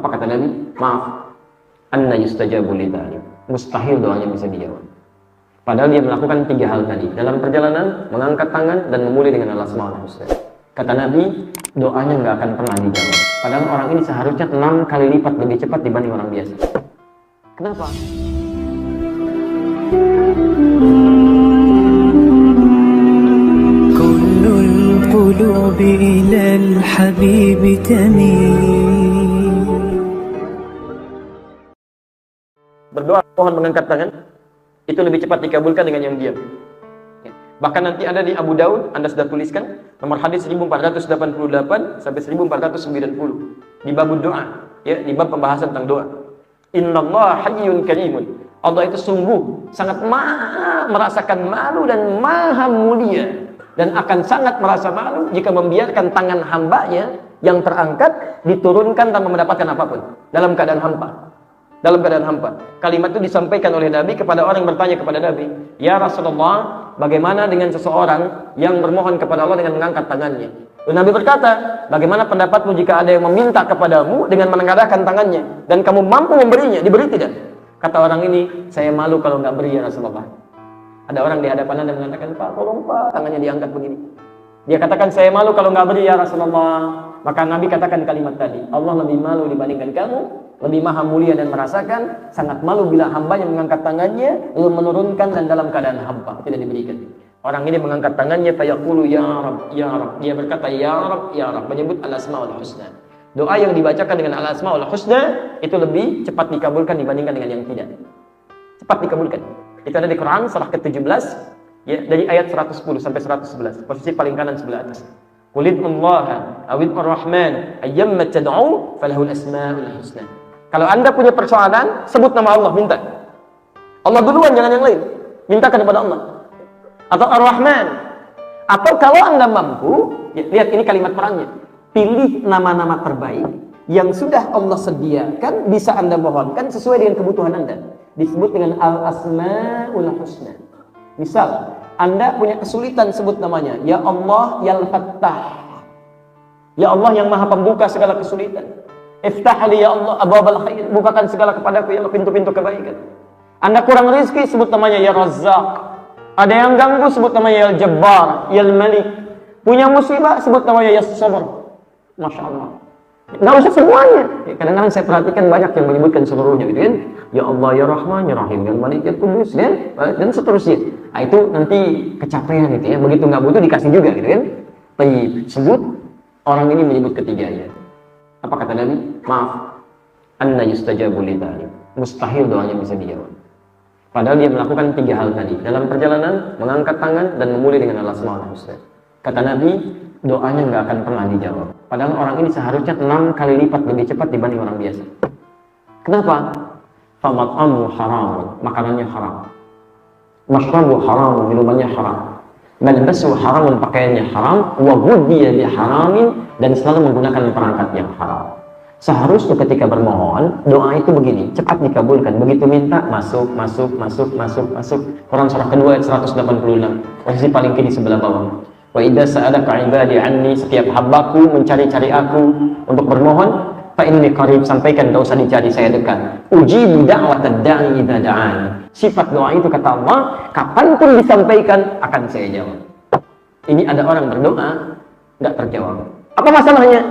Apa kata Nabi? Maaf, anna yustajabu lidzalik. Mustahil doanya bisa dijawab. Padahal dia melakukan 3 hal tadi. Dalam perjalanan, mengangkat tangan dan memulai dengan al-asmaul husna. Kata Nabi, doanya nggak akan pernah dijawab. Padahal orang ini seharusnya 6 kali lipat lebih cepat dibanding orang biasa. Kenapa? Kullul qulubi ilal habibi tamil. Berdoa mohon mengangkat tangan itu lebih cepat dikabulkan dengan yang diam. Bahkan nanti ada di Abu Daud, Anda sudah tuliskan nomor hadis 1488 sampai 1490 di bab doa, ya, di bab pembahasan tentang doa. Innallaha hayyun karimun. Allah itu sungguh sangat merasakan malu dan maha mulia, dan akan sangat merasa malu jika membiarkan tangan hambanya yang terangkat diturunkan tanpa mendapatkan apapun dalam keadaan hampa. Dalam keadaan hampa. Kalimat itu disampaikan oleh Nabi kepada orang yang bertanya kepada Nabi, "Ya Rasulullah, bagaimana dengan seseorang yang bermohon kepada Allah dengan mengangkat tangannya?" Lalu Nabi berkata, "Bagaimana pendapatmu jika ada yang meminta kepadamu dengan mengangkat tangannya dan kamu mampu memberinya, diberi tidak?" Kata orang ini, "Saya malu kalau nggak beri ya Rasulullah." Ada orang di hadapan Anda mengatakan, "Pak, tolong Pak, tangannya diangkat begini." Dia katakan, "Saya malu kalau nggak beri ya Rasulullah." Maka Nabi katakan kalimat tadi, Allah lebih malu dibandingkan kamu, lebih maha mulia dan merasakan, sangat malu bila hambanya mengangkat tangannya lalu menurunkan dan dalam keadaan hampa, tidak diberikan. Orang ini mengangkat tangannya, fayaqulu ya Rabb, ya Rabb. Dia berkata ya Rabb, ya Rabb, menyebut al-asmaul husna. Doa yang dibacakan dengan al-asmaul husna itu lebih cepat dikabulkan dibandingkan dengan yang tidak. Cepat dikabulkan. Itu ada di Quran surah ke-17, ya, dari ayat 110 sampai 111, posisi paling kanan sebelah atas. Qul Allaha awil Ar-Rahman ayyamma tad'u falahul asmaul husna. Kalau Anda punya persoalan, sebut nama Allah, minta. Allah duluan, jangan yang lain. Mintakan kepada Allah. Atau Ar-Rahman. Atau kalau Anda mampu, ya, lihat ini kalimat perangnya. Pilih nama-nama terbaik yang sudah Allah sediakan, bisa Anda mohonkan sesuai dengan kebutuhan Anda. Disebut dengan Al-Asmaul Husna. Misal, Anda punya kesulitan, sebut namanya. Ya Allah, Ya Al-Fattah. Ya Allah yang maha pembuka segala kesulitan. Iftah li ya Allah abwabal khair, bukakan segala kepadaku ya Allah pintu-pintu kebaikan. Anda kurang rezeki, sebut namanya Ya Razzaq. Ada yang ganggu, sebut namanya Ya Jabbar, Ya Malik. Punya musibah, sebut namanya Ya Sabr. Masya Allah. Nggak usah semuanya. Kadang-kadang saya perhatikan banyak yang menyebutkan seluruhnya, gitu kan? Ya Allah, Ya Rahman, Ya Rahim, Ya Malik, Ya Kudus, kan? Dan seterusnya. Nah, itu nanti kecapean gitu ya. Begitu nggak butuh dikasih juga, gitu kan? Tapi sebut orang ini menyebut ketiganya. Apa kata Nabi? Maaf, anna yustajabu lidzalik. Mustahil doanya bisa dijawab. Padahal dia melakukan 3 hal tadi. Dalam perjalanan, mengangkat tangan dan memulai dengan al-asmaul husna. Kata Nabi, doanya nggak akan pernah dijawab. Padahal orang ini seharusnya 6 kali lipat lebih cepat dibanding orang biasa. Kenapa? Famat'amu haram, makanannya haram. Mashrabu haram, minumannya haram. Malbasu haramun, pakaiannya haram. Wa ghudhiya bi haramin, dan selalu menggunakan perangkat yang haram. Seharusnya ketika bermohon, doa itu begini, cepat dikabulkan. Begitu minta, masuk. Quran surah kedua ayat 186, posisi paling kiri sebelah bawah. Wa idza sa'alaka 'ibadi 'anni, setiap hambaku mencari-cari aku untuk bermohon, fa inni qarib, sampaikan, enggak usah dicari, saya dekat. Ujibu da'watad da'i idza da'an. Sifat doa itu kata Allah, kapanpun disampaikan akan saya jawab. Ini ada orang berdoa enggak terjawab. Apa masalahnya?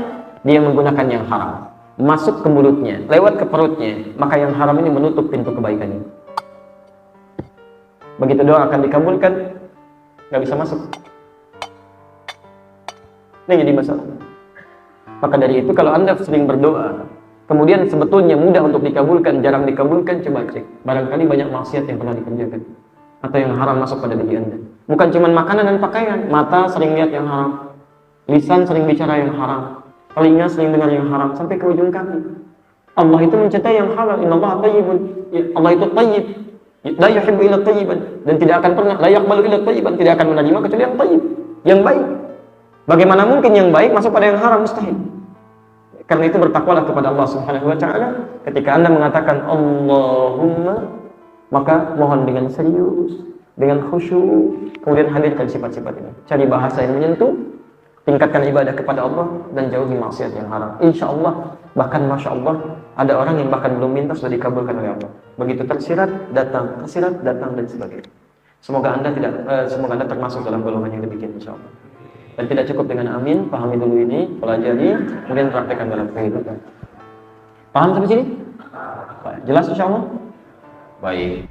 Dia menggunakan yang haram, masuk ke mulutnya, lewat ke perutnya, maka yang haram ini menutup pintu kebaikannya. Begitu doa akan dikabulkan, nggak bisa masuk. Ini jadi masalah. Maka dari itu kalau Anda sering berdoa, kemudian sebetulnya mudah untuk dikabulkan, jarang dikabulkan, coba cek. Barangkali banyak maksiat yang pernah dikerjakan, atau yang haram masuk pada diri Anda. Bukan cuma makanan dan pakaian, mata sering lihat yang haram, lisan sering bicara yang haram, telinga sering dengar yang haram, sampai ke ujung kaki. Allah itu mencintai yang halal. Innallaha thayyibun. Allah itu thayyib. La yuhibbu illa thayyiban, dan tidak akan pernah la yaqbalu illa thayyiban, tidak akan menerima kecuali yang thayyib, yang baik. Bagaimana mungkin yang baik masuk pada yang haram? Mustahil. Karena itu bertakwalah kepada Allah Subhanahu wa taala. Ketika Anda mengatakan Allahumma, maka mohon dengan serius, dengan khusyuk, kemudian hadirkan sifat-sifat ini. Cari bahasa yang menyentuh, tingkatkan ibadah kepada Allah dan jauhi maksiat yang haram. Insya Allah, bahkan Masya Allah, ada orang yang bahkan belum minta sudah dikabulkan oleh Allah. Begitu tersirat datang dan sebagainya. Semoga anda termasuk dalam golongan yang demikian, insya Allah. Dan tidak cukup dengan amin, pahami dulu ini, pelajari, kemudian praktekkan dalam kehidupan. Paham sampai sini? Jelas insya Allah? Baik.